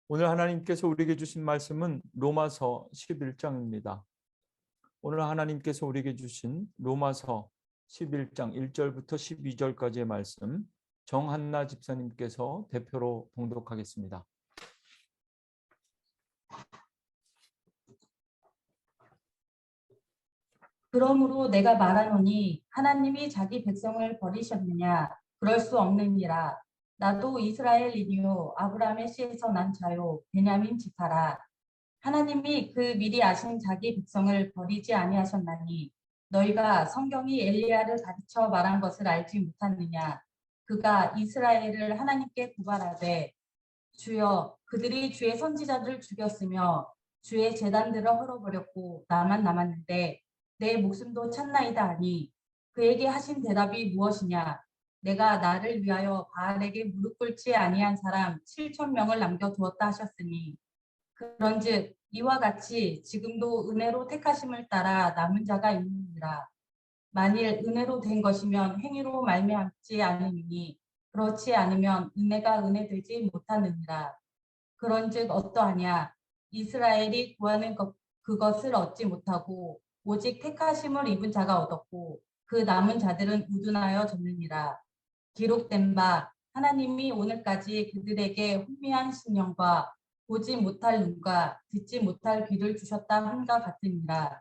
오늘 하나님께서 우리에게 주신 말씀은 로마서 11장입니다. 오늘 하나님께서 우리에게 주신 로마서 11장 1절부터 12절까지의 말씀, 정한나 집사님께서 대표로 봉독하겠습니다. 그러므로 내가 말하노니 하나님이 자기 백성을 버리셨느냐? 그럴 수 없느니라. 나도 이스라엘이요 아브라함의 씨에서 난 자요 베냐민 지파라. 하나님이 그 미리 아신 자기 백성을 버리지 아니하셨나니 너희가 성경이 엘리야를 가르쳐 말한 것을 알지 못하느냐? 그가 이스라엘을 하나님께 고발하되 주여 그들이 주의 선지자들을 죽였으며 주의 제단들을 헐어버렸고 나만 남았는데 내 목숨도 찾나이다 하니 그에게 하신 대답이 무엇이냐? 내가 나를 위하여 바알에게 무릎 꿇지 아니한 사람 7,000명을 남겨두었다 하셨으니 그런즉 이와 같이 지금도 은혜로 택하심을 따라 남은 자가 있느니라. 만일 은혜로 된 것이면 행위로 말미암지 않으니 그렇지 않으면 은혜가 은혜되지 못하느니라. 그런즉 어떠하냐? 이스라엘이 구하는 그것을 얻지 못하고 오직 택하심을 입은 자가 얻었고 그 남은 자들은 우둔하여 졌느니라. 기록된 바 하나님이 오늘까지 그들에게 혼미한 심령과 보지 못할 눈과 듣지 못할 귀를 주셨다 함과 같으니라.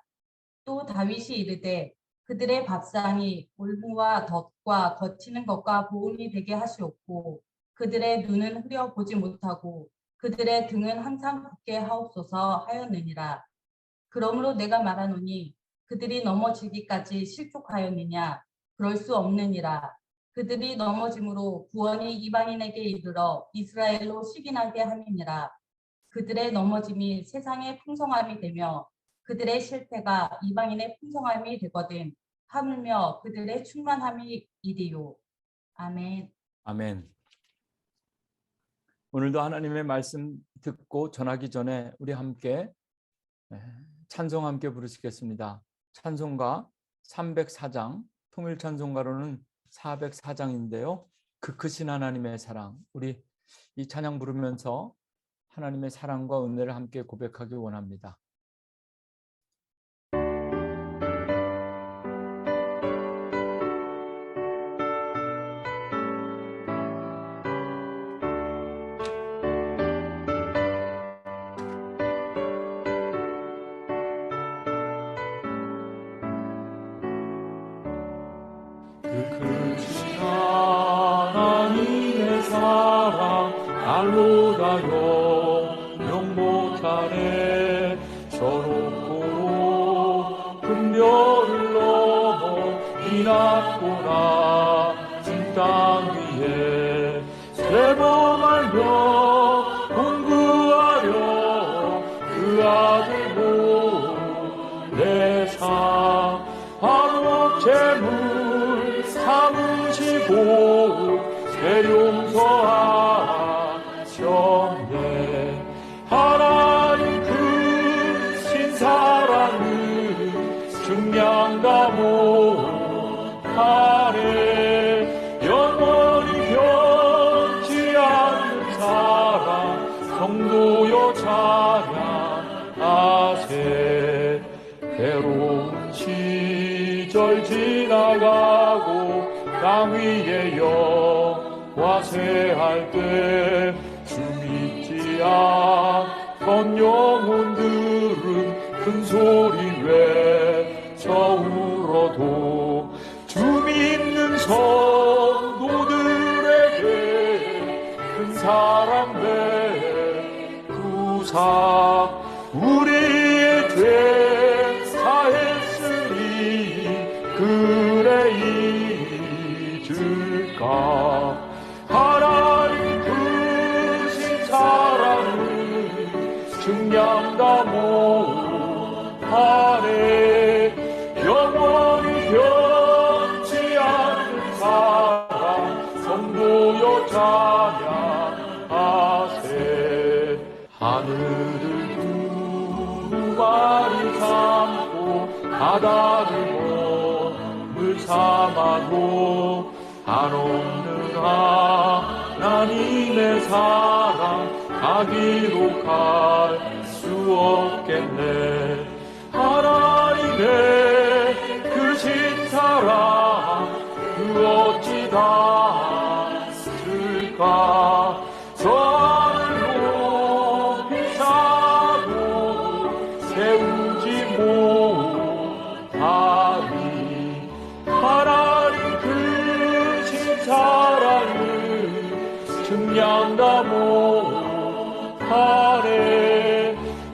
또 다윗이 이르되 그들의 밥상이 올무와 덫과 거치는 것과 보응이 되게 하시옵고 그들의 눈은 흐려 보지 못하고 그들의 등은 항상 굳게 하옵소서 하였느니라. 그러므로 내가 말하노니 그들이 넘어지기까지 실족하였느냐? 그럴 수 없느니라. 그들이 넘어짐으로 구원이 이방인에게 이르러 이스라엘로 시기나게 함이니라. 그들의 넘어짐이 세상의 풍성함이 되며 그들의 실패가 이방인의 풍성함이 되거든 하물며 그들의 충만함이 이리요. 아멘. 아멘. 오늘도 하나님의 말씀 듣고 전하기 전에 우리 함께 찬송 함께 부르시겠습니다. 찬송가 304장, 통일 찬송가로는 404장인데요. 그 크신 하나님의 사랑, 우리 이 찬양 부르면서 하나님의 사랑과 은혜를 함께 고백하기 원합니다. 하나님의 사랑 알로다요 영못하네 저높고 금별을 넘어 이났구나 진 땅 위에 세범하며 공부하려 그 아들 보내사 바로 재물 삼으시고 용서하셨네. 하나님 크신 사랑을 증량다 못하네. 영원히 변치 않는 사랑 성도여 찬양하세. 괴로운 시절 지나가고 땅 위에 와세할 때 주 믿지 않던 영혼들은 큰 소리 외쳐 울어도 주 믿는 성도들에게 큰 사랑 베푸사 우리의 죄 사했으니 그래 잊을까. 하나님 크신 사랑을 증량다 못하네. 영원히 변치 않는 사랑 성도여 찬양하세. 하늘을 두 마리 삼고 바다를 몸을 삼아도 한없는 하나님의 사랑 자기로 갈 수 없겠네. 하나님의 크신 사랑 그 어찌 닿을까. 저를 높이 사고 세우지 못하니 하나님 크신 사랑을 증량다 못하네.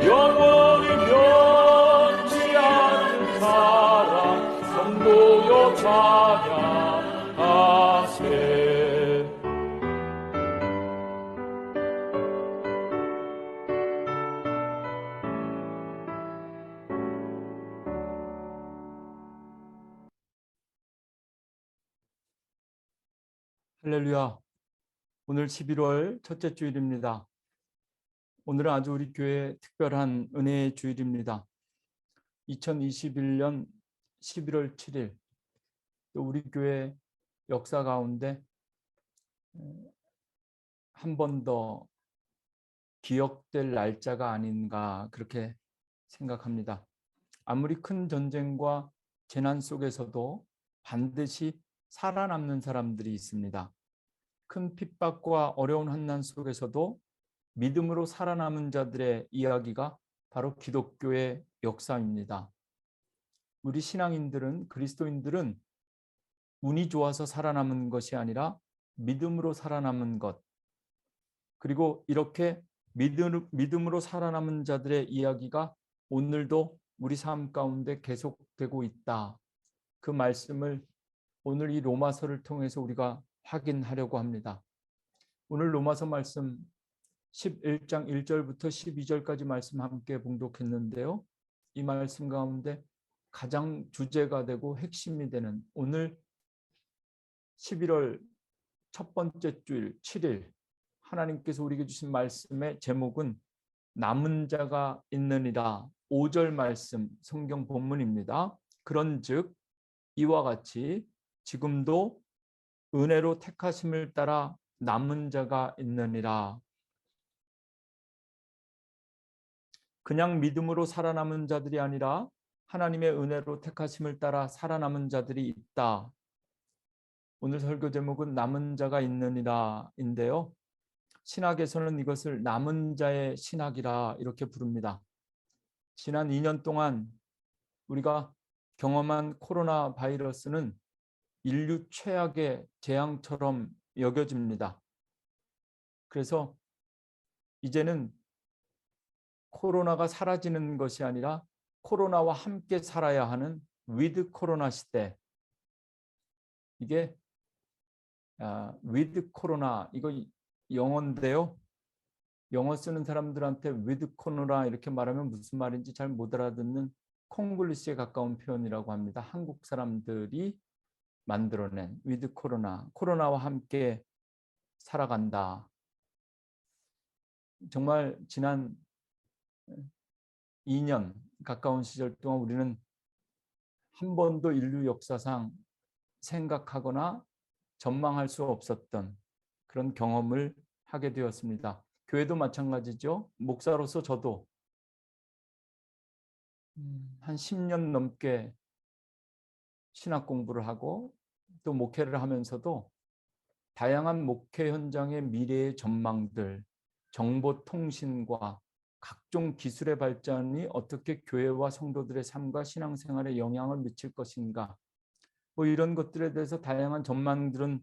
영원히 변치 않는 사랑 성도여 찬양하세. 할렐루야. 오늘 11월 첫째 주일입니다. 오늘은 아주 우리 교회에 특별한 은혜의 주일입니다. 2021년 11월 7일 또 우리 교회 역사 가운데 한 번 더 기억될 날짜가 아닌가 그렇게 생각합니다. 아무리 큰 전쟁과 재난 속에서도 반드시 살아남는 사람들이 있습니다. 큰 핍박과 어려운 환난 속에서도 믿음으로 살아남은 자들의 이야기가 바로 기독교의 역사입니다. 우리 신앙인들은, 그리스도인들은 운이 좋아서 살아남은 것이 아니라 믿음으로 살아남은 것, 그리고 이렇게 믿음으로 살아남은 자들의 이야기가 오늘도 우리 삶 가운데 계속되고 있다. 그 말씀을 오늘 이 로마서를 통해서 우리가 확인하려고 합니다. 오늘 로마서 말씀 11장 1절부터 12절까지 말씀 함께 봉독했는데요. 이 말씀 가운데 가장 주제가 되고 핵심이 되는 오늘 11월 첫 번째 주일 7일 하나님께서 우리에게 주신 말씀의 제목은 남은 자가 있느니라. 5절 말씀 성경 본문입니다. 그런즉 이와 같이 지금도 은혜로 택하심을 따라 남은 자가 있느니라. 그냥 믿음으로 살아남은 자들이 아니라 하나님의 은혜로 택하심을 따라 살아남은 자들이 있다. 오늘 설교 제목은 남은 자가 있느니라인데요. 신학에서는 이것을 남은 자의 신학이라 이렇게 부릅니다. 지난 2년 동안 우리가 경험한 코로나 바이러스는 인류 최악의 재앙처럼 여겨집니다. 그래서 이제는 코로나가 사라지는 것이 아니라 코로나와 함께 살아야 하는 위드 코로나 시대. 이게 위드 코로나 이거 영어인데요. 영어 쓰는 사람들한테 위드 코로나 이렇게 말하면 무슨 말인지 잘 못 알아듣는 콩글리시에 가까운 표현이라고 합니다. 한국 사람들이 만들어낸 위드 코로나, 코로나와 함께 살아간다. 정말 지난 2년 가까운 시절 동안 우리는 한 번도 인류 역사상 생각하거나 전망할 수 없었던 그런 경험을 하게 되었습니다. 교회도 마찬가지죠. 목사로서 저도 한 10년 넘게 신학 공부를 하고 또 목회를 하면서도 다양한 목회 현장의 미래의 전망들, 정보통신과 각종 기술의 발전이 어떻게 교회와 성도들의 삶과 신앙생활에 영향을 미칠 것인가, 뭐 이런 것들에 대해서 다양한 전망들은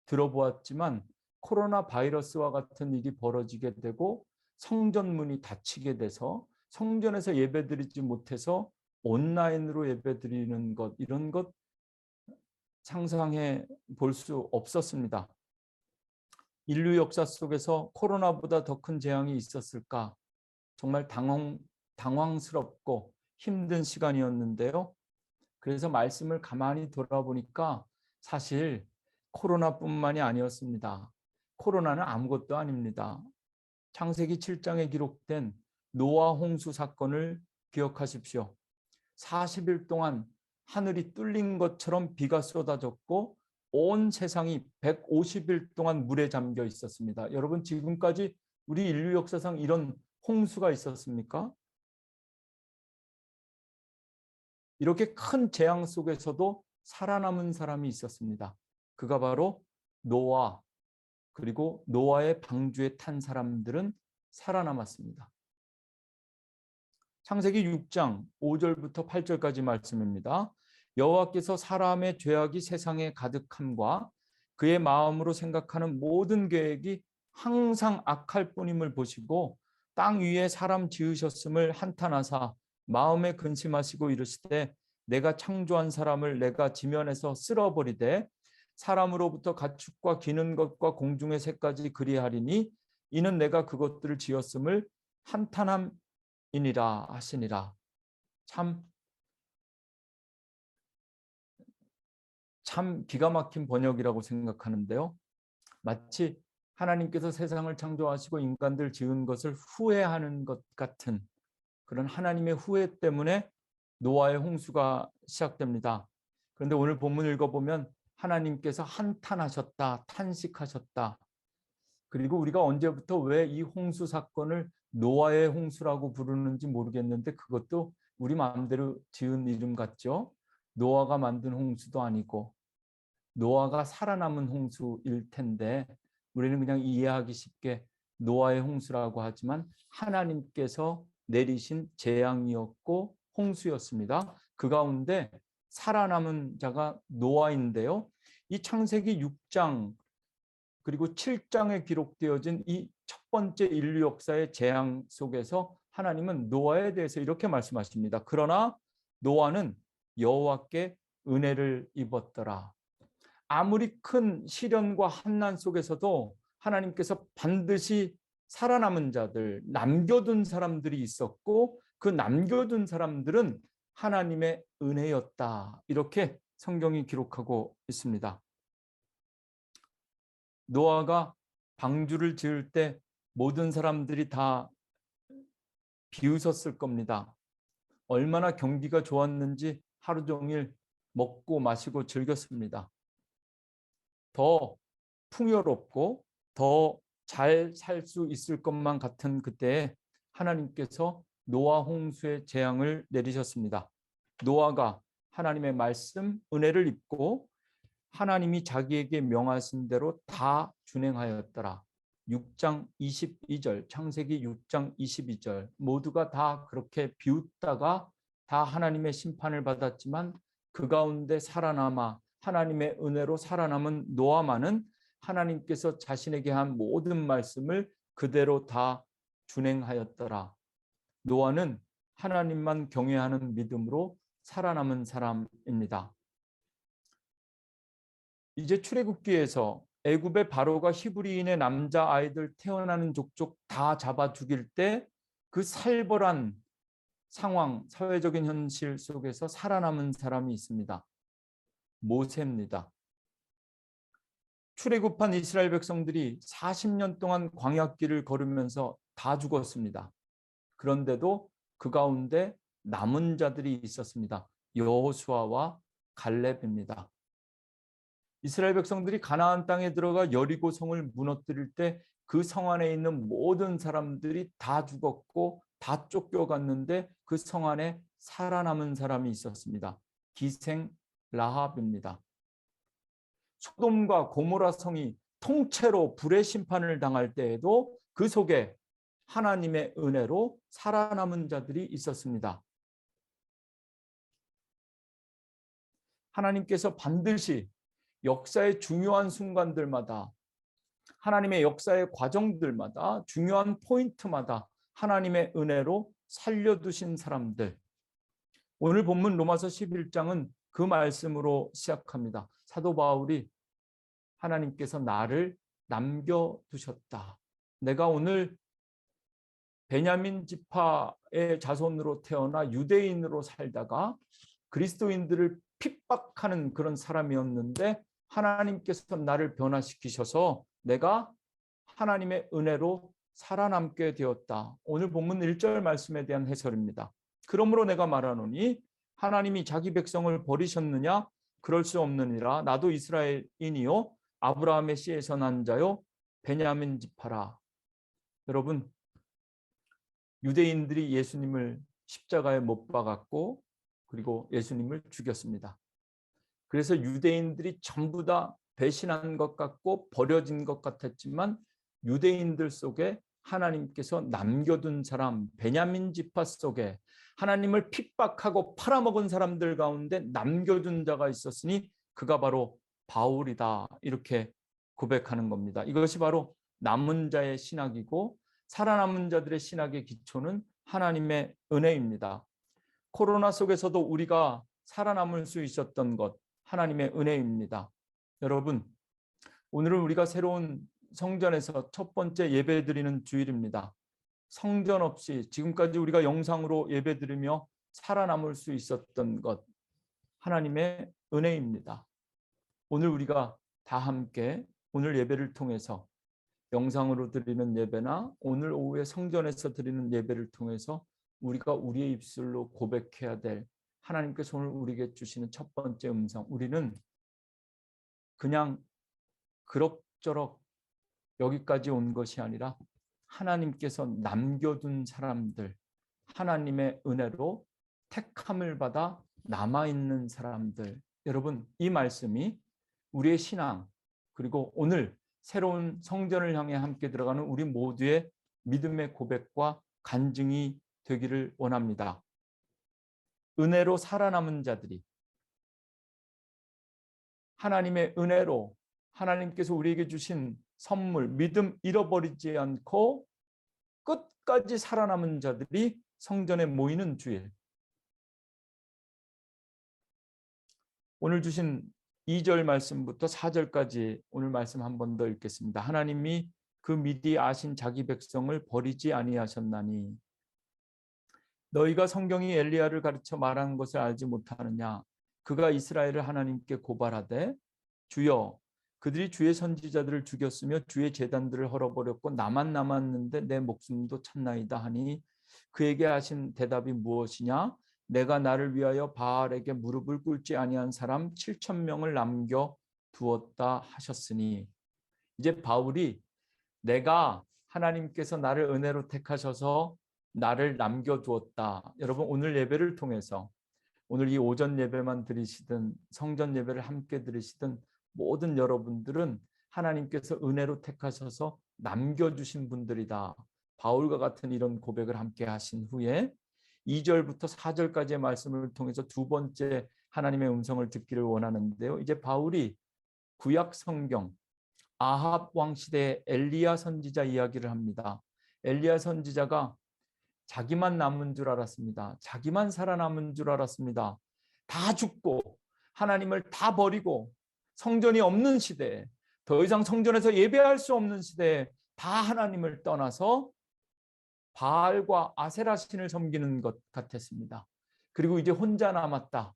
들어보았지만 코로나 바이러스와 같은 일이 벌어지게 되고 성전문이 닫히게 돼서 성전에서 예배드리지 못해서 온라인으로 예배드리는 것, 이런 것 상상해 볼 수 없었습니다. 인류 역사 속에서 코로나보다 더 큰 재앙이 있었을까? 정말 당황스럽고 힘든 시간이었는데요. 그래서 말씀을 가만히 돌아보니까 사실 코로나뿐만이 아니었습니다. 코로나는 아무것도 아닙니다. 창세기 7장에 기록된 노아 홍수 사건을 기억하십시오. 40일 동안 하늘이 뚫린 것처럼 비가 쏟아졌고 온 세상이 150일 동안 물에 잠겨 있었습니다. 여러분, 지금까지 우리 인류 역사상 이런 홍수가 있었습니까? 이렇게 큰 재앙 속에서도 살아남은 사람이 있었습니다. 그가 바로 노아, 그리고 노아의 방주에 탄 사람들은 살아남았습니다. 창세기 6장 5절부터 8절까지 말씀입니다. 여호와께서 사람의 죄악이 세상에 가득함과 그의 마음으로 생각하는 모든 계획이 항상 악할 뿐임을 보시고 땅 위에 사람 지으셨음을 한탄하사 마음에 근심하시고 이르시되 내가 창조한 사람을 내가 지면에서 쓸어버리되 사람으로부터 가축과 기는 것과 공중의 새까지 그리하리니 이는 내가 그것들을 지었음을 한탄함이니라 하시니라. 참 기가 막힌 번역이라고 생각하는데요. 마치 하나님께서 세상을 창조하시고 인간들 지은 것을 후회하는 것 같은 그런 하나님의 후회 때문에 노아의 홍수가 시작됩니다. 그런데 오늘 본문 읽어보면 하나님께서 한탄하셨다, 탄식하셨다. 그리고 우리가 언제부터 왜 이 홍수 사건을 노아의 홍수라고 부르는지 모르겠는데 그것도 우리 마음대로 지은 이름 같죠. 노아가 만든 홍수도 아니고 노아가 살아남은 홍수일 텐데 우리는 그냥 이해하기 쉽게 노아의 홍수라고 하지만 하나님께서 내리신 재앙이었고 홍수였습니다. 그 가운데 살아남은 자가 노아인데요. 이 창세기 6장 그리고 7장에 기록되어진 이 첫 번째 인류 역사의 재앙 속에서 하나님은 노아에 대해서 이렇게 말씀하십니다. 그러나 노아는 여호와께 은혜를 입었더라. 아무리 큰 시련과 환난 속에서도 하나님께서 반드시 살아남은 자들, 남겨둔 사람들이 있었고 그 남겨둔 사람들은 하나님의 은혜였다. 이렇게 성경이 기록하고 있습니다. 노아가 방주를 지을 때 모든 사람들이 다 비웃었을 겁니다. 얼마나 경기가 좋았는지 하루 종일 먹고 마시고 즐겼습니다. 더 풍요롭고 더 잘 살 수 있을 것만 같은 그때에 하나님께서 노아 홍수의 재앙을 내리셨습니다. 노아가 하나님의 말씀, 은혜를 입고 하나님이 자기에게 명하신 대로 다 준행하였더라. 6장 22절, 창세기 6장 22절 모두가 다 그렇게 비웃다가 다 하나님의 심판을 받았지만 그 가운데 살아남아 하나님의 은혜로 살아남은 노아만은 하나님께서 자신에게 한 모든 말씀을 그대로 다 준행하였더라. 노아는 하나님만 경외하는 믿음으로 살아남은 사람입니다. 이제 출애굽기에서 애굽의 바로가 히브리인의 남자 아이들 태어나는 족족 다 잡아 죽일 때 그 살벌한 상황, 사회적인 현실 속에서 살아남은 사람이 있습니다. 모세입니다. 출애굽한 이스라엘 백성들이 40년 동안 광야길을 걸으면서 다 죽었습니다. 그런데도 그 가운데 남은 자들이 있었습니다. 여호수아와 갈렙입니다. 이스라엘 백성들이 가나안 땅에 들어가 여리고 성을 무너뜨릴 때 그 성 안에 있는 모든 사람들이 다 죽었고 다 쫓겨갔는데 그 성 안에 살아남은 사람이 있었습니다. 기생 라합입니다. 소돔과 고모라 성이 통째로 불의 심판을 당할 때에도 그 속에 하나님의 은혜로 살아남은 자들이 있었습니다. 하나님께서 반드시 역사의 중요한 순간들마다 하나님의 역사의 과정들마다 중요한 포인트마다 하나님의 은혜로 살려두신 사람들. 오늘 본문 로마서 11장은 그 말씀으로 시작합니다. 사도 바울이 하나님께서 나를 남겨두셨다. 내가 오늘 베냐민 지파의 자손으로 태어나 유대인으로 살다가 그리스도인들을 핍박하는 그런 사람이었는데 하나님께서 나를 변화시키셔서 내가 하나님의 은혜로 살아남게 되었다. 오늘 본문 1절 말씀에 대한 해설입니다. 그러므로 내가 말하노니 하나님이 자기 백성을 버리셨느냐? 그럴 수 없느니라. 나도 이스라엘인이요 아브라함의 씨에서 난 자요 베냐민 지파라. 여러분, 유대인들이 예수님을 십자가에 못 박았고 그리고 예수님을 죽였습니다. 그래서 유대인들이 전부 다 배신한 것 같고 버려진 것 같았지만 유대인들 속에 하나님께서 남겨둔 사람, 베냐민 지파 속에 하나님을 핍박하고 팔아먹은 사람들 가운데 남겨둔 자가 있었으니 그가 바로 바울이다, 이렇게 고백하는 겁니다. 이것이 바로 남은 자의 신학이고 살아남은 자들의 신학의 기초는 하나님의 은혜입니다. 코로나 속에서도 우리가 살아남을 수 있었던 것, 하나님의 은혜입니다. 여러분, 오늘은 우리가 새로운 성전에서 첫 번째 예배드리는 주일입니다. 성전 없이 지금까지 우리가 영상으로 예배드리며 살아남을 수 있었던 것, 하나님의 은혜입니다. 오늘 우리가 다 함께 오늘 예배를 통해서 영상으로 드리는 예배나 오늘 오후에 성전에서 드리는 예배를 통해서 우리가 우리의 입술로 고백해야 될 하나님께서 오늘 우리에게 주시는 첫 번째 음성, 우리는 그냥 그럭저럭 여기까지 온 것이 아니라 하나님께서 남겨둔 사람들, 하나님의 은혜로 택함을 받아 남아있는 사람들. 여러분, 이 말씀이 우리의 신앙, 그리고 오늘 새로운 성전을 향해 함께 들어가는 우리 모두의 믿음의 고백과 간증이 되기를 원합니다. 은혜로 살아남은 자들이 하나님의 은혜로 하나님께서 우리에게 주신 선물, 믿음 잃어버리지 않고 끝까지 살아남은 자들이 성전에 모이는 주일. 오늘 주신 2절 말씀부터 4절까지 오늘 말씀 한 번 더 읽겠습니다. 하나님이 그 미리 아신 자기 백성을 버리지 아니하셨나니 너희가 성경이 엘리야를 가르쳐 말한 것을 알지 못하느냐. 그가 이스라엘을 하나님께 고발하되 주여 그들이 주의 선지자들을 죽였으며 주의 제단들을 헐어버렸고 나만 남았는데 내 목숨도 찼나이다 하니 그에게 하신 대답이 무엇이냐. 내가 나를 위하여 바알에게 무릎을 꿇지 아니한 사람 7,000명을 남겨 두었다 하셨으니, 이제 바울이 내가 하나님께서 나를 은혜로 택하셔서 나를 남겨두었다. 여러분, 오늘 예배를 통해서 오늘 이 오전 예배만 드리시든 성전 예배를 함께 드리시든 모든 여러분들은 하나님께서 은혜로 택하셔서 남겨주신 분들이다. 바울과 같은 이런 고백을 함께 하신 후에 2절부터 4절까지의 말씀을 통해서 두 번째 하나님의 음성을 듣기를 원하는데요. 이제 바울이 구약 성경 아합 왕 시대의 엘리야 선지자 이야기를 합니다. 엘리야 선지자가 자기만 남은 줄 알았습니다. 자기만 살아남은 줄 알았습니다. 다 죽고 하나님을 다 버리고 성전이 없는 시대에, 더 이상 성전에서 예배할 수 없는 시대에 다 하나님을 떠나서 바알과 아세라 신을 섬기는 것 같았습니다. 그리고 이제 혼자 남았다.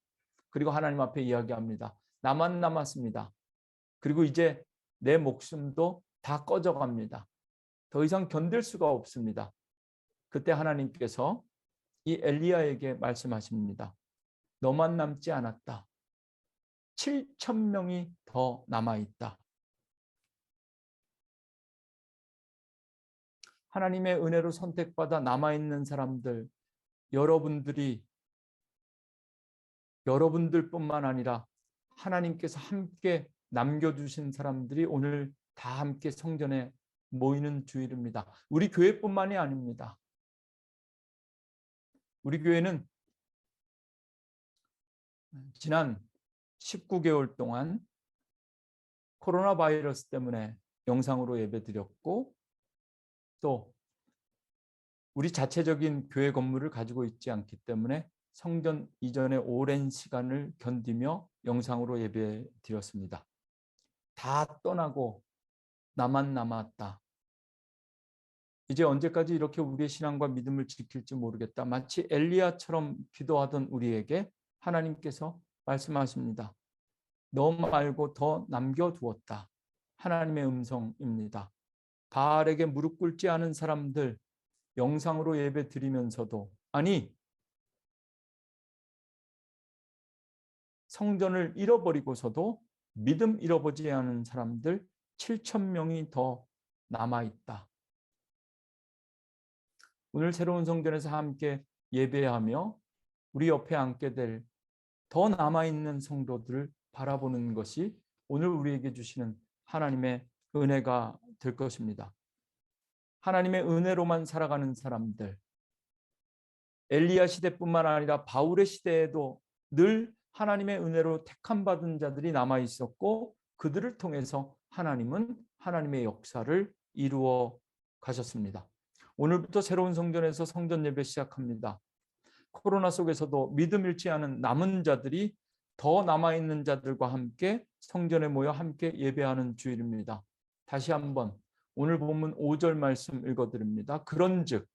그리고 하나님 앞에 이야기합니다. 나만 남았습니다. 그리고 이제 내 목숨도 다 꺼져갑니다. 더 이상 견딜 수가 없습니다. 그때 하나님께서 이 엘리야에게 말씀하십니다. 너만 남지 않았다. 7,000명이 더 남아있다. 하나님의 은혜로 선택받아 남아있는 사람들, 여러분들뿐만 아니라 하나님께서 함께 남겨주신 사람들이 오늘 다 함께 성전에 모이는 주일입니다. 우리 교회뿐만이 아닙니다. 우리 교회는 지난 19개월 동안 코로나 바이러스 때문에 영상으로 예배드렸고, 또 우리 자체적인 교회 건물을 가지고 있지 않기 때문에 성전 이전의 오랜 시간을 견디며 영상으로 예배드렸습니다. 다 떠나고 나만 남았다. 이제 언제까지 이렇게 우리의 신앙과 믿음을 지킬지 모르겠다. 마치 엘리야처럼 기도하던 우리에게 하나님께서 말씀하십니다. 너 말고 더 남겨두었다. 하나님의 음성입니다. 바알에게 무릎 꿇지 않은 사람들, 영상으로 예배 드리면서도, 아니 성전을 잃어버리고서도 믿음 잃어버리지 않은 사람들 7,000명이 더 남아있다. 오늘 새로운 성전에서 함께 예배하며 우리 옆에 앉게 될 더 남아있는 성도들을 바라보는 것이 오늘 우리에게 주시는 하나님의 은혜가 될 것입니다. 하나님의 은혜로만 살아가는 사람들, 엘리야 시대뿐만 아니라 바울의 시대에도 늘 하나님의 은혜로 택함 받은 자들이 남아 있었고 그들을 통해서 하나님은 하나님의 역사를 이루어 가셨습니다. 오늘부터 새로운 성전에서 성전 예배 시작합니다. 코로나 속에서도 믿음 잃지 않은 남은 자들이 더 남아있는 자들과 함께 성전에 모여 함께 예배하는 주일입니다. 다시 한번 오늘 본문 5절 말씀 읽어드립니다. 그런즉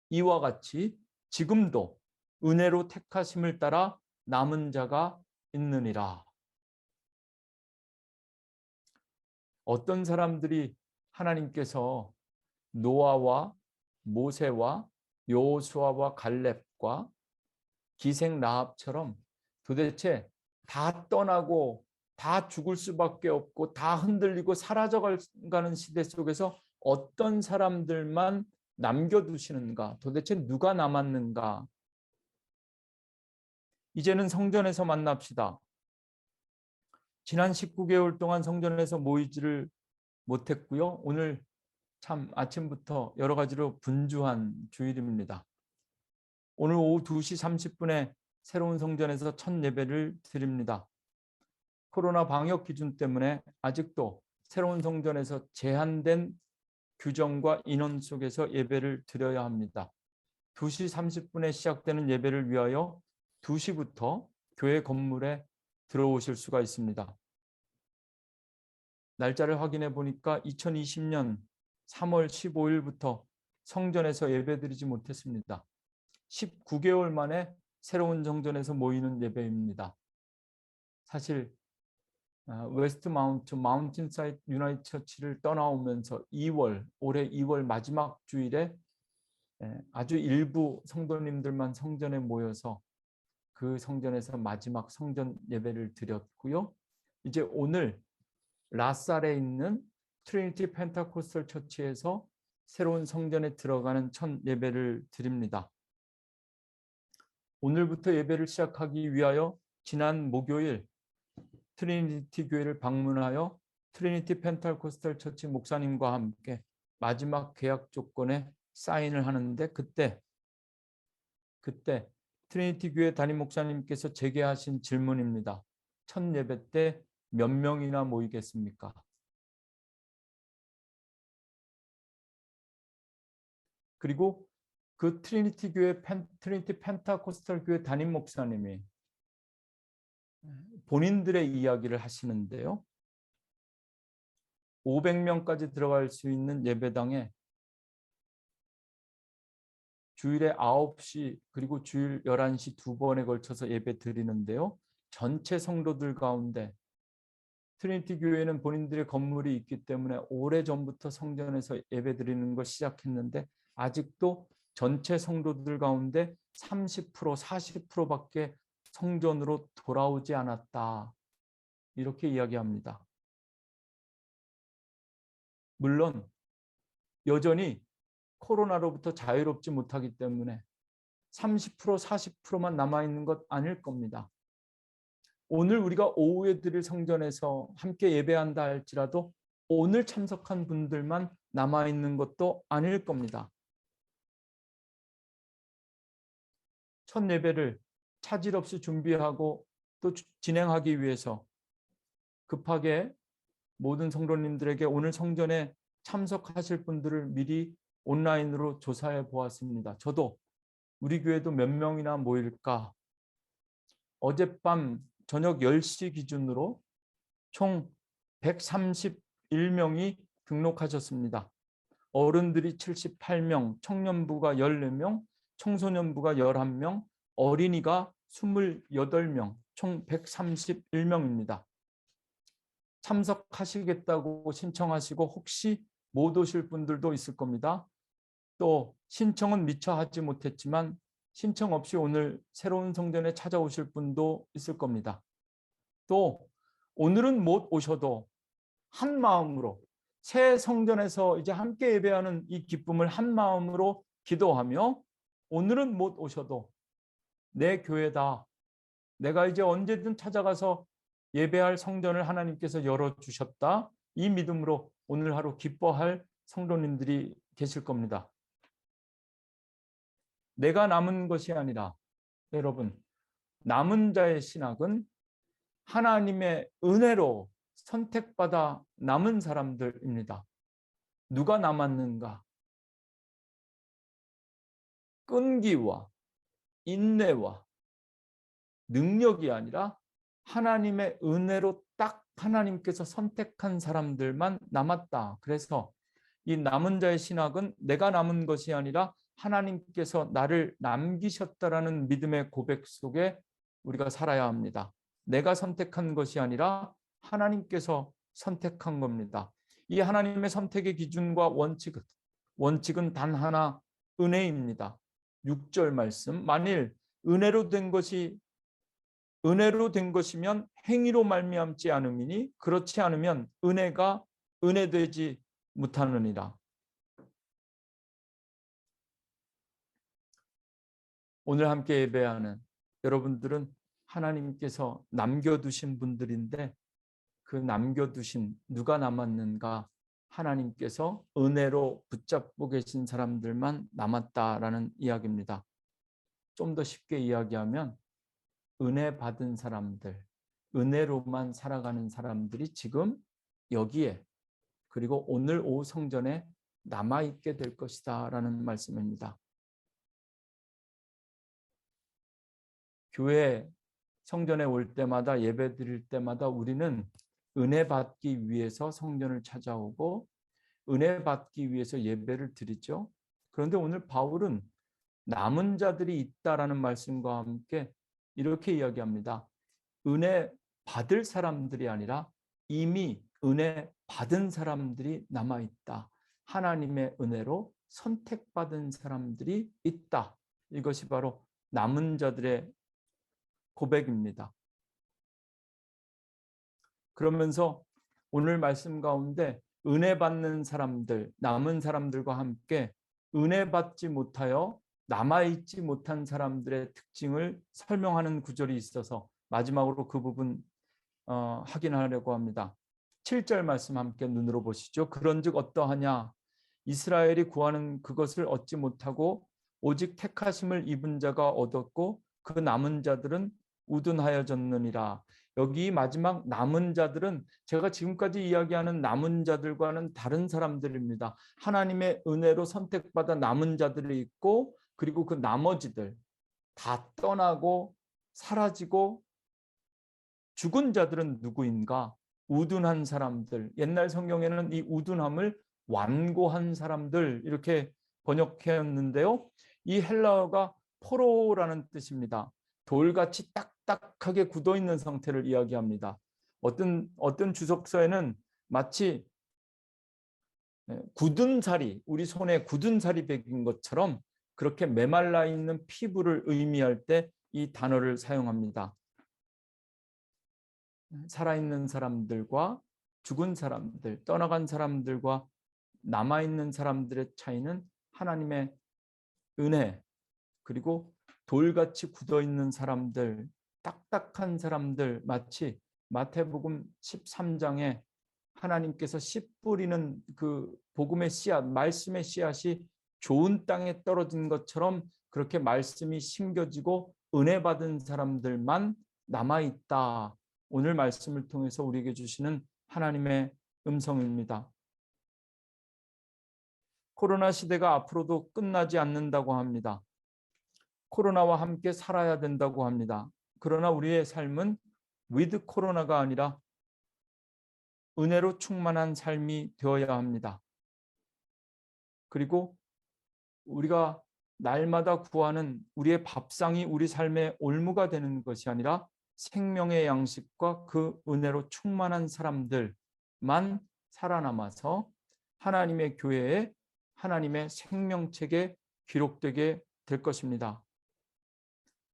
이와 같이 지금도 은혜로 택하심을 따라 남은 자가 있느니라. 어떤 사람들이 하나님께서 노아와 모세와 여호수아와 갈렙과 기생 라합처럼 도대체 다 떠나고 다 죽을 수밖에 없고 다 흔들리고 사라져가는 시대 속에서 어떤 사람들만 남겨두시는가? 도대체 누가 남았는가? 이제는 성전에서 만납시다. 지난 19개월 동안 성전에서 모이지를 못했고요. 오늘 참 아침부터 여러 가지로 분주한 주일입니다. 오늘 오후 2시 30분에 새로운 성전에서 첫 예배를 드립니다. 코로나 방역 기준 때문에 아직도 새로운 성전에서 제한된 규정과 인원 속에서 예배를 드려야 합니다. 2시 30분에 시작되는 예배를 위하여 2시부터 교회 건물에 들어오실 수가 있습니다. 날짜를 확인해 보니까 2020년 3월 15일부터 성전에서 예배드리지 못했습니다. 19개월 만에 새로운 성전에서 모이는 예배입니다. 사실 웨스트 마운틴 사이드 유나이티드 처치를 떠나오면서 올해 2월 마지막 주일에 아주 일부 성도님들만 성전에 모여서 그 성전에서 마지막 성전 예배를 드렸고요. 이제 오늘 라살에 있는 트리니티 펜타코스털 처치에서 새로운 성전에 들어가는 첫 예배를 드립니다. 오늘부터 예배를 시작하기 위하여 지난 목요일 트리니티 교회를 방문하여 트리니티 펜타코스털 처치 목사님과 함께 마지막 계약 조건에 사인을 하는데 그때 트리니티 교회 담임 목사님께서 제게 하신 질문입니다. 첫 예배 때 몇 명이나 모이겠습니까? 그리고 그 트리니티 펜타코스털 교회 담임 목사님이 본인들의 이야기를 하시는데요. 500명까지 들어갈 수 있는 예배당에 주일에 9시 그리고 주일 11시 두 번에 걸쳐서 예배 드리는데요. 전체 성도들 가운데 트리니티 교회는 본인들의 건물이 있기 때문에 오래전부터 성전에서 예배 드리는 걸 시작했는데 아직도 전체 성도들 가운데 30%, 40%밖에 성전으로 돌아오지 않았다. 이렇게 이야기합니다. 물론 여전히 코로나로부터 자유롭지 못하기 때문에 30%, 40%만 남아있는 것 아닐 겁니다. 오늘 우리가 오후에 드릴 성전에서 함께 예배한다 할지라도 오늘 참석한 분들만 남아있는 것도 아닐 겁니다. 첫 예배를 차질 없이 준비하고 또 진행하기 위해서 급하게 모든 성도님들에게 오늘 성전에 참석하실 분들을 미리 온라인으로 조사해 보았습니다. 저도 우리 교회도 몇 명이나 모일까? 어젯밤 저녁 10시 기준으로 총 131명이 등록하셨습니다. 어른들이 78명, 청년부가 14명, 청소년부가 11명, 어린이가 28명, 총 131명입니다. 참석하시겠다고 신청하시고 혹시 못 오실 분들도 있을 겁니다. 또 신청은 미처 하지 못했지만 신청 없이 오늘 새로운 성전에 찾아오실 분도 있을 겁니다. 또 오늘은 못 오셔도 한 마음으로 새 성전에서 이제 함께 예배하는 이 기쁨을 한 마음으로 기도하며 오늘은 못 오셔도 내 교회다. 내가 이제 언제든 찾아가서 예배할 성전을 하나님께서 열어주셨다. 이 믿음으로 오늘 하루 기뻐할 성도님들이 계실 겁니다. 내가 남은 것이 아니라 여러분, 남은 자의 신학은 하나님의 은혜로 선택받아 남은 사람들입니다. 누가 남았는가? 끈기와 인내와 능력이 아니라 하나님의 은혜로 딱 하나님께서 선택한 사람들만 남았다. 그래서 이 남은 자의 신학은 내가 남은 것이 아니라 하나님께서 나를 남기셨다라는 믿음의 고백 속에 우리가 살아야 합니다. 내가 선택한 것이 아니라 하나님께서 선택한 겁니다. 이 하나님의 선택의 기준과 원칙은 단 하나, 은혜입니다. 6절 말씀, 만일 은혜로 된 것이면 행위로 말미암지 않음이니 그렇지 않으면 은혜가 은혜되지 못하느니라. 오늘 함께 예배하는 여러분들은 하나님께서 남겨두신 분들인데 그 남겨두신 누가 남았는가? 하나님께서 은혜로 붙잡고 계신 사람들만 남았다라는 이야기입니다. 좀 더 쉽게 이야기하면 은혜 받은 사람들, 은혜로만 살아가는 사람들이 지금 여기에 그리고 오늘 오후 성전에 남아있게 될 것이다 라는 말씀입니다. 교회 성전에 올 때마다 예배 드릴 때마다 우리는 은혜 받기 위해서 성전을 찾아오고 은혜 받기 위해서 예배를 드리죠. 그런데 오늘 바울은 남은 자들이 있다라는 말씀과 함께 이렇게 이야기합니다. 은혜 받을 사람들이 아니라 이미 은혜 받은 사람들이 남아있다. 하나님의 은혜로 선택받은 사람들이 있다. 이것이 바로 남은 자들의 고백입니다. 그러면서 오늘 말씀 가운데 은혜 받는 사람들, 남은 사람들과 함께 은혜 받지 못하여 남아있지 못한 사람들의 특징을 설명하는 구절이 있어서 마지막으로 그 부분 확인하려고 합니다. 7절 말씀 함께 눈으로 보시죠. 그런즉 어떠하냐? 이스라엘이 구하는 그것을 얻지 못하고 오직 택하심을 입은 자가 얻었고 그 남은 자들은 우둔하여졌느니라. 여기 마지막 남은 자들은 제가 지금까지 이야기하는 남은 자들과는 다른 사람들입니다. 하나님의 은혜로 선택받아 남은 자들이 있고 그리고 그 나머지들 다 떠나고 사라지고 죽은 자들은 누구인가? 우둔한 사람들. 옛날 성경에는 이 우둔함을 완고한 사람들 이렇게 번역했는데요. 이 헬라어가 포로라는 뜻입니다. 돌같이 딱딱하게 굳어있는 상태를 이야기합니다. 어떤 주석서에는 마치 굳은 살이, 우리 손에 굳은 살이 베긴 것처럼 그렇게 메말라 있는 피부를 의미할 때 이 단어를 사용합니다. 살아있는 사람들과 죽은 사람들, 떠나간 사람들과 남아있는 사람들의 차이는 하나님의 은혜, 그리고 돌같이 굳어있는 사람들, 딱딱한 사람들, 마치 마태복음 13장에 하나님께서 씨 뿌리는 그 복음의 씨앗, 말씀의 씨앗이 좋은 땅에 떨어진 것처럼 그렇게 말씀이 심겨지고 은혜 받은 사람들만 남아있다. 오늘 말씀을 통해서 우리에게 주시는 하나님의 음성입니다. 코로나 시대가 앞으로도 끝나지 않는다고 합니다. 코로나와 함께 살아야 된다고 합니다. 그러나 우리의 삶은 with 코로나가 아니라 은혜로 충만한 삶이 되어야 합니다. 그리고 우리가 날마다 구하는 우리의 밥상이 우리 삶의 올무가 되는 것이 아니라 생명의 양식과 그 은혜로 충만한 사람들만 살아남아서 하나님의 교회에 하나님의 생명책에 기록되게 될 것입니다.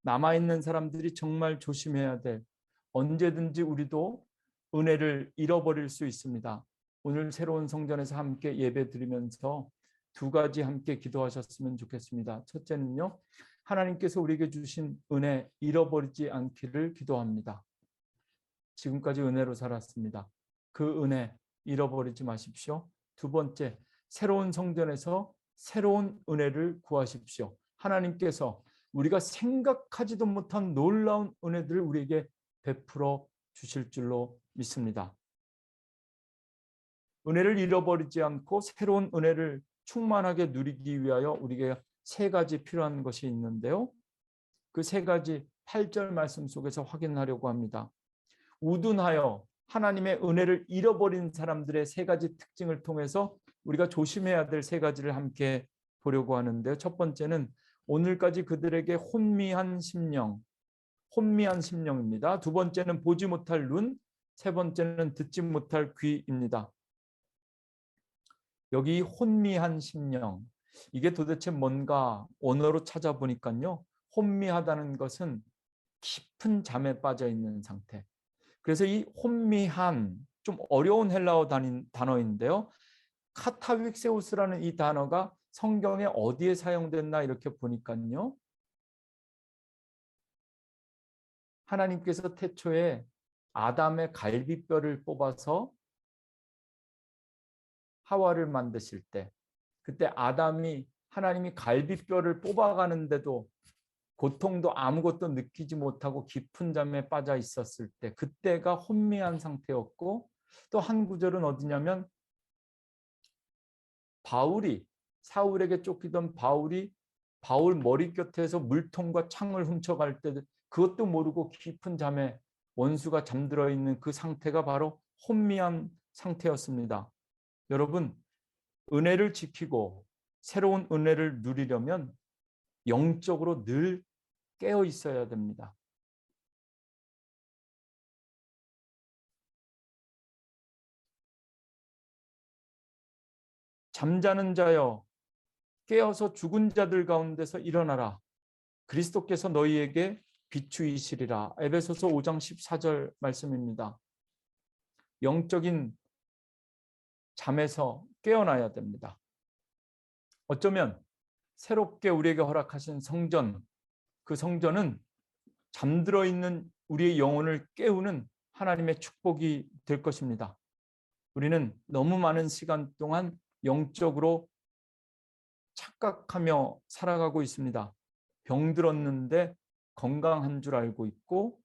남아있는 사람들이 정말 조심해야 될, 언제든지 우리도 은혜를 잃어버릴 수 있습니다. 오늘 새로운 성전에서 함께 예배 드리면서 두 가지 함께 기도하셨으면 좋겠습니다. 첫째는요, 하나님께서 우리에게 주신 은혜 잃어버리지 않기를 기도합니다. 지금까지 은혜로 살았습니다. 그 은혜 잃어버리지 마십시오. 두 번째, 새로운 성전에서 새로운 은혜를 구하십시오. 하나님께서 우리가 생각하지도 못한 놀라운 은혜들을 우리에게 베풀어 주실 줄로 믿습니다. 은혜를 잃어버리지 않고 새로운 은혜를 충만하게 누리기 위하여 우리에게 세 가지 필요한 것이 있는데요. 그 세 가지 8절 말씀 속에서 확인하려고 합니다. 우둔하여 하나님의 은혜를 잃어버린 사람들의 세 가지 특징을 통해서 우리가 조심해야 될 세 가지를 함께 보려고 하는데요. 첫 번째는 오늘까지 그들에게 혼미한 심령입니다. 두 번째는 보지 못할 눈, 세 번째는 듣지 못할 귀입니다. 여기 혼미한 심령, 이게 도대체 뭔가 언어로 찾아보니까요, 혼미하다는 것은 깊은 잠에 빠져 있는 상태. 그래서 이 혼미한, 좀 어려운 헬라어 단어인데요, 카타윅세우스라는 이 단어가 성경에 어디에 사용됐나 이렇게 보니까요, 하나님께서 태초에 아담의 갈비뼈를 뽑아서 하와를 만드실 때, 그때 아담이 하나님이 갈비뼈를 뽑아가는데도 고통도 아무것도 느끼지 못하고 깊은 잠에 빠져 있었을 때, 그때가 혼미한 상태였고, 또 한 구절은 어디냐면 바울이, 사울에게 쫓기던 바울이 바울 머리 곁에서 물통과 창을 훔쳐갈 때 그것도 모르고 깊은 잠에 원수가 잠들어 있는 그 상태가 바로 혼미한 상태였습니다. 여러분, 은혜를 지키고 새로운 은혜를 누리려면 영적으로 늘 깨어 있어야 됩니다. 잠자는 자여 깨어서 죽은 자들 가운데서 일어나라. 그리스도께서 너희에게 비추이시리라. 에베소서 5장 14절 말씀입니다. 영적인 잠에서 깨어나야 됩니다. 어쩌면 새롭게 우리에게 허락하신 성전, 그 성전은 잠들어 있는 우리의 영혼을 깨우는 하나님의 축복이 될 것입니다. 우리는 너무 많은 시간 동안 영적으로 착각하며 살아가고 있습니다. 병들었는데 건강한 줄 알고 있고,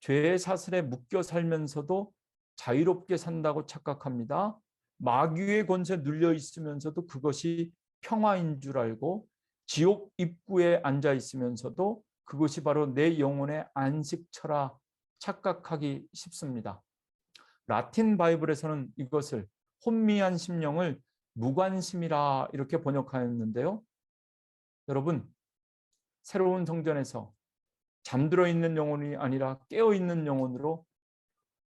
죄의 사슬에 묶여 살면서도 자유롭게 산다고 착각합니다. 마귀의 권세 눌려 있으면서도 그것이 평화인 줄 알고, 지옥 입구에 앉아 있으면서도 그것이 바로 내 영혼의 안식처라 착각하기 쉽습니다. 라틴 바이블에서는 이것을 혼미한 심령을 무관심이라 이렇게 번역하였는데요. 여러분, 새로운 성전에서 잠들어 있는 영혼이 아니라 깨어 있는 영혼으로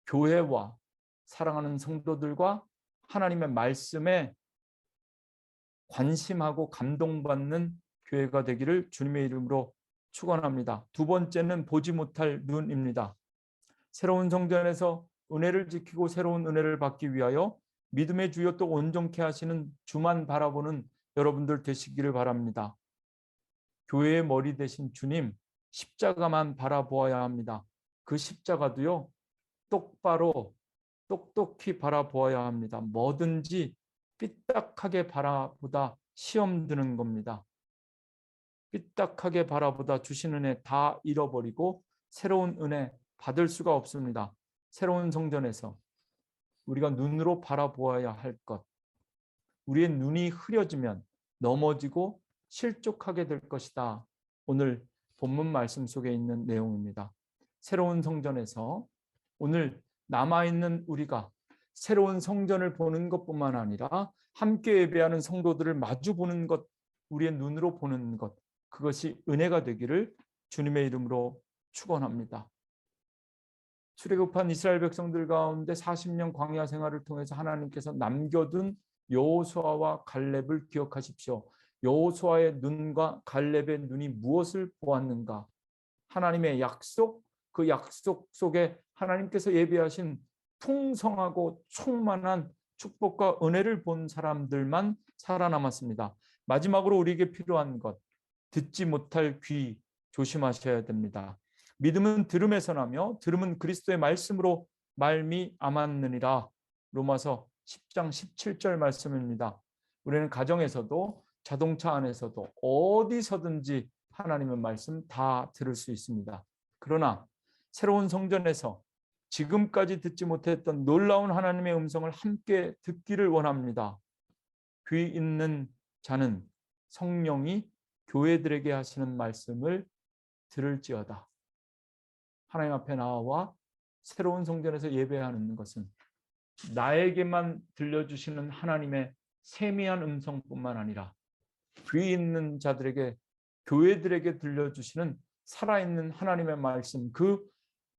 교회와 사랑하는 성도들과 하나님의 말씀에 관심하고 감동받는 교회가 되기를 주님의 이름으로 축원합니다. 두 번째는 보지 못할 눈입니다. 새로운 성전에서 은혜를 지키고 새로운 은혜를 받기 위하여 믿음의 주여 또 온전케 하시는 주만 바라보는 여러분들 되시기를 바랍니다. 교회의 머리 대신 주님, 십자가만 바라보아야 합니다. 그 십자가도요, 똑똑히 바라보아야 합니다. 뭐든지 삐딱하게 바라보다 시험 드는 겁니다. 삐딱하게 바라보다 주신 은혜 다 잃어버리고 새로운 은혜 받을 수가 없습니다. 새로운 성전에서 우리가 눈으로 바라보아야 할 것, 우리의 눈이 흐려지면 넘어지고 실족하게 될 것이다. 오늘 본문 말씀 속에 있는 내용입니다. 새로운 성전에서 오늘 남아있는 우리가 새로운 성전을 보는 것뿐만 아니라 함께 예배하는 성도들을 마주 보는 것, 우리의 눈으로 보는 것, 그것이 은혜가 되기를 주님의 이름으로 축원합니다. 출애굽한 이스라엘 백성들 가운데 40년 광야 생활을 통해서 하나님께서 남겨둔 여호수아와 갈렙을 기억하십시오. 여호수아의 눈과 갈렙의 눈이 무엇을 보았는가? 하나님의 약속, 그 약속 속에 하나님께서 예비하신 풍성하고 충만한 축복과 은혜를 본 사람들만 살아남았습니다. 마지막으로 우리에게 필요한 것, 듣지 못할 귀 조심하셔야 됩니다. 믿음은 들음에서 나며 들음은 그리스도의 말씀으로 말미암았느니라. 로마서 10장 17절 말씀입니다. 우리는 가정에서도 자동차 안에서도 어디서든지 하나님의 말씀 다 들을 수 있습니다. 그러나 새로운 성전에서 지금까지 듣지 못했던 놀라운 하나님의 음성을 함께 듣기를 원합니다. 귀 있는 자는 성령이 교회들에게 하시는 말씀을 들을지어다. 하나님 앞에 나와 새로운 성전에서 예배하는 것은 나에게만 들려주시는 하나님의 세미한 음성뿐만 아니라 귀 있는 자들에게, 교회들에게 들려주시는 살아있는 하나님의 말씀, 그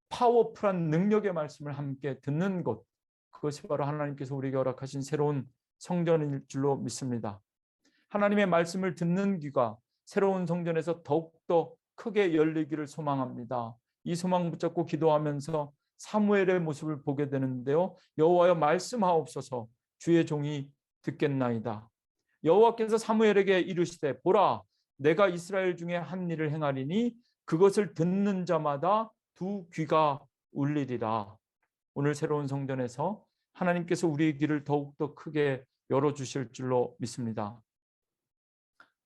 파워풀한 능력의 말씀을 함께 듣는 것, 그것이 바로 하나님께서 우리에게 허락하신 새로운 성전일 줄로 믿습니다. 하나님의 말씀을 듣는 귀가 새로운 성전에서 더욱더 크게 열리기를 소망합니다. 이 소망 붙잡고 기도하면서 사무엘의 모습을 보게 되는데요. 여호와여 말씀하옵소서, 주의 종이 듣겠나이다. 여호와께서 사무엘에게 이르시되 보라, 내가 이스라엘 중에 한 일을 행하리니 그것을 듣는 자마다 두 귀가 울리리라. 오늘 새로운 성전에서 하나님께서 우리의 귀를 더욱더 크게 열어주실 줄로 믿습니다.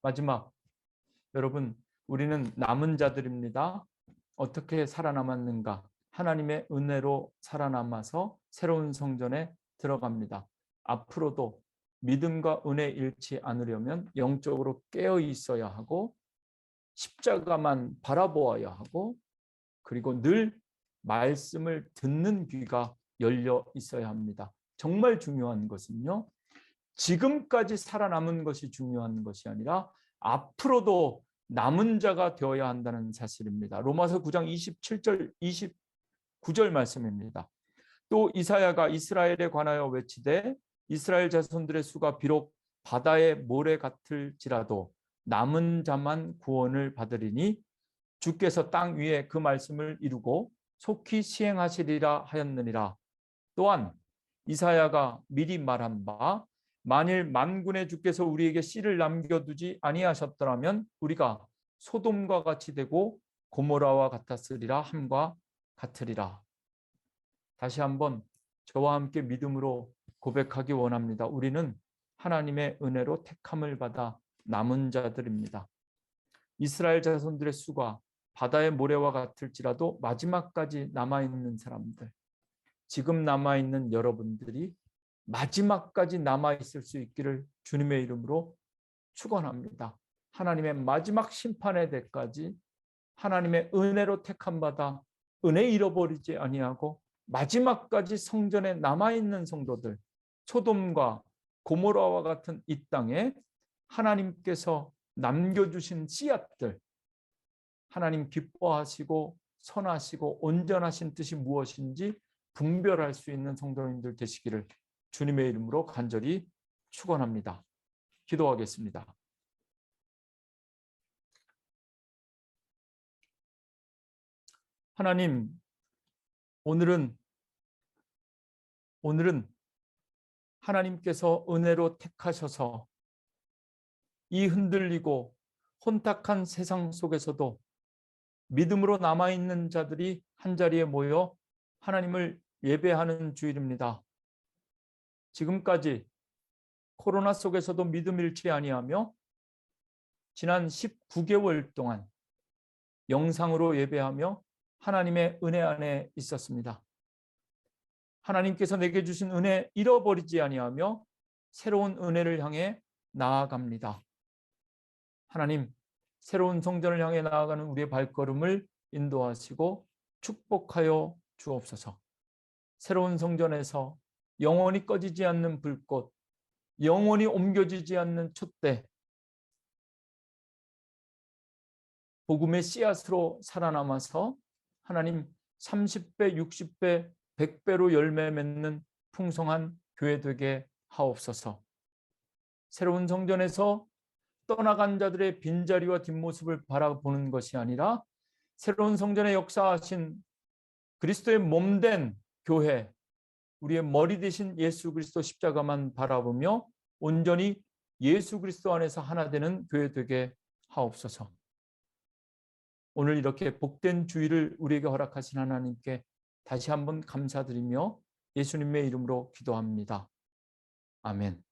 마지막, 여러분, 우리는 남은 자들입니다. 어떻게 살아남았는가? 하나님의 은혜로 살아남아서 새로운 성전에 들어갑니다. 앞으로도 믿음과 은혜 잃지 않으려면 영적으로 깨어 있어야 하고 십자가만 바라보아야 하고 그리고 늘 말씀을 듣는 귀가 열려 있어야 합니다. 정말 중요한 것은요, 지금까지 살아남은 것이 중요한 것이 아니라 앞으로도 남은 자가 되어야 한다는 사실입니다. 로마서 9장 27절 29절 말씀입니다. 또 이사야가 이스라엘에 관하여 외치되 이스라엘 자손들의 수가 비록 바다의 모래 같을지라도 남은 자만 구원을 받으리니 주께서 땅 위에 그 말씀을 이루고 속히 시행하시리라 하였느니라. 또한 이사야가 미리 말한 바 만일 만군의 주께서 우리에게 씨를 남겨두지 아니하셨더라면 우리가 소돔과 같이 되고 고모라와 같았으리라 함과 같으리라. 다시 한번 저와 함께 믿음으로 고백하기 원합니다. 우리는 하나님의 은혜로 택함을 받아 남은 자들입니다. 이스라엘 자손들의 수가 바다의 모래와 같을지라도 마지막까지 남아있는 사람들, 지금 남아있는 여러분들이 마지막까지 남아있을 수 있기를 주님의 이름으로 축원합니다. 하나님의 마지막 심판의 때까지 하나님의 은혜로 택함 받아 은혜 잃어버리지 아니하고 마지막까지 성전에 남아있는 성도들, 소돔과 고모라와 같은 이 땅에 하나님께서 남겨주신 씨앗들, 하나님 기뻐하시고 선하시고 온전하신 뜻이 무엇인지 분별할 수 있는 성도님들 되시기를 주님의 이름으로 간절히 축원합니다. 기도하겠습니다. 하나님, 오늘은 하나님께서 은혜로 택하셔서 이 흔들리고 혼탁한 세상 속에서도 믿음으로 남아있는 자들이 한자리에 모여 하나님을 예배하는 주일입니다. 지금까지 코로나 속에서도 믿음 잃지 아니하며 지난 19개월 동안 영상으로 예배하며 하나님의 은혜 안에 있었습니다. 하나님께서 내게 주신 은혜 잃어버리지 아니하며 새로운 은혜를 향해 나아갑니다. 하나님, 새로운 성전을 향해 나아가는 우리의 발걸음을 인도하시고 축복하여 주옵소서. 새로운 성전에서 영원히 꺼지지 않는 불꽃, 영원히 옮겨지지 않는 촛대, 복음의 씨앗으로 살아남아서 하나님 30배, 60배, 100배로 열매 맺는 풍성한 교회 되게 하옵소서. 새로운 성전에서 떠나간 자들의 빈자리와 뒷모습을 바라보는 것이 아니라 새로운 성전에 역사하신 그리스도의 몸된 교회, 우리의 머리 대신 예수 그리스도 십자가만 바라보며 온전히 예수 그리스도 안에서 하나 되는 교회 되게 하옵소서. 오늘 이렇게 복된 주일을 우리에게 허락하신 하나님께 다시 한번 감사드리며 예수님의 이름으로 기도합니다. 아멘.